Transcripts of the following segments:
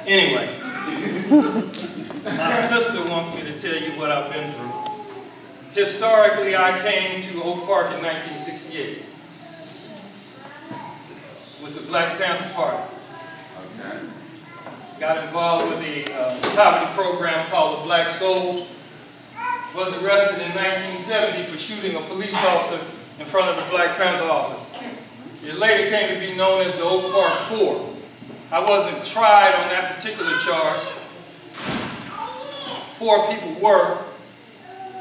Anyway, my sister wants me to tell you what I've been through. Historically, I came to Oak Park in 1968 with the Black Panther Party. Okay. Got involved with a poverty program called the Black Souls. Was arrested in 1970 for shooting a police officer in front of the Black Panther office. It later came to be known as the Oak Park 4. I wasn't tried on that particular charge. 4 people were,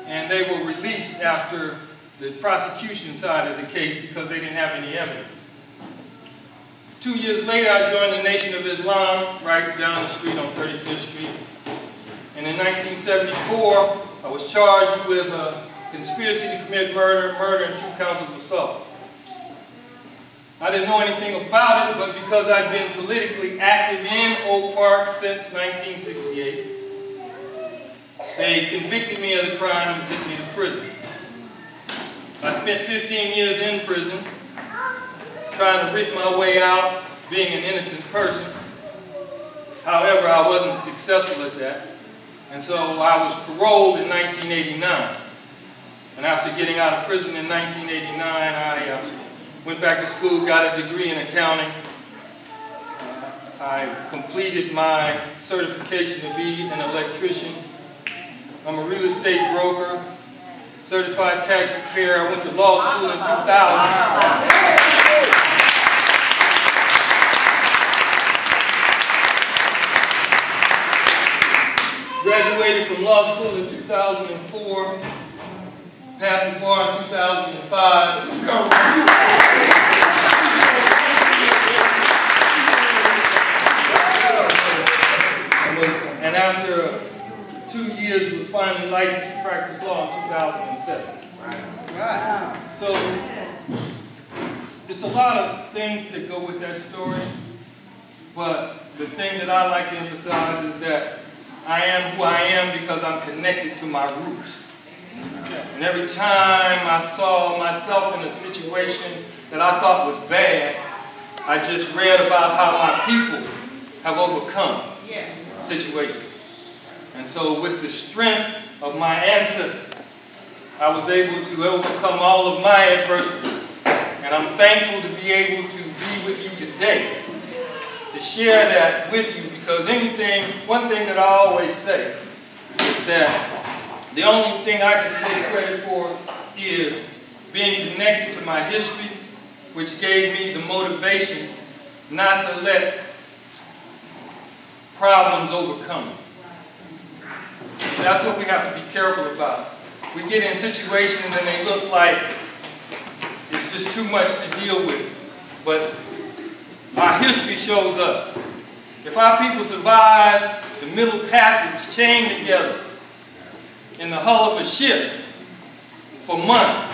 and they were released after the prosecution side of the case because they didn't have any evidence. 2 years later, I joined the Nation of Islam right down the street on 35th Street. And in 1974, I was charged with conspiracy to commit murder, and 2 counts of assault. I didn't know anything about it, but because I'd been politically active in Oak Park since 1968, they convicted me of the crime and sent me to prison. I spent 15 years in prison, trying to rid my way out, being an innocent person. However, I wasn't successful at that. And so I was paroled in 1989. And after getting out of prison in 1989, I went back to school, got a degree in accounting. I completed my certification to be an electrician. I'm a real estate broker, certified tax preparer. I went to law school in 2000. Graduated from law school in 2004, passed the bar in 2005. And after 2 years, was finally licensed to practice law in 2007. Right. So it's a lot of things that go with that story, but the thing that I like to emphasize is that I am who I am because I'm connected to my roots. And every time I saw myself in a situation that I thought was bad, I just read about how my people have overcome situations. And so with the strength of my ancestors, I was able to overcome all of my adversity. And I'm thankful to be able to be with you today, to share that with you, because one thing that I always say is that the only thing I can take credit for is being connected to my history, which gave me the motivation not to let problems overcome me. That's what we have to be careful about. We get in situations and they look like it's just too much to deal with. But our history shows us, if our people survived the Middle Passage chained together in the hull of a ship for months,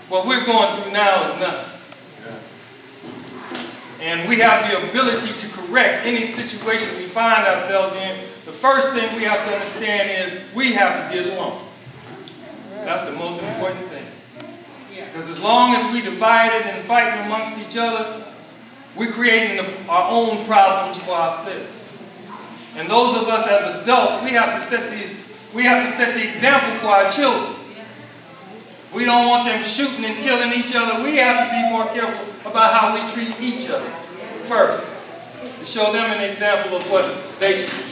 what we're going through now is nothing. And we have the ability to correct any situation we find ourselves in. The first thing we have to understand is we have to get along. That's the most important thing. Because as long as we divided and fighting amongst each other, we're creating our own problems for ourselves. And those of us as adults, we have to set the example for our children. We don't want them shooting and killing each other. We have to be more careful about how we treat each other first, to show them an example of what they should do.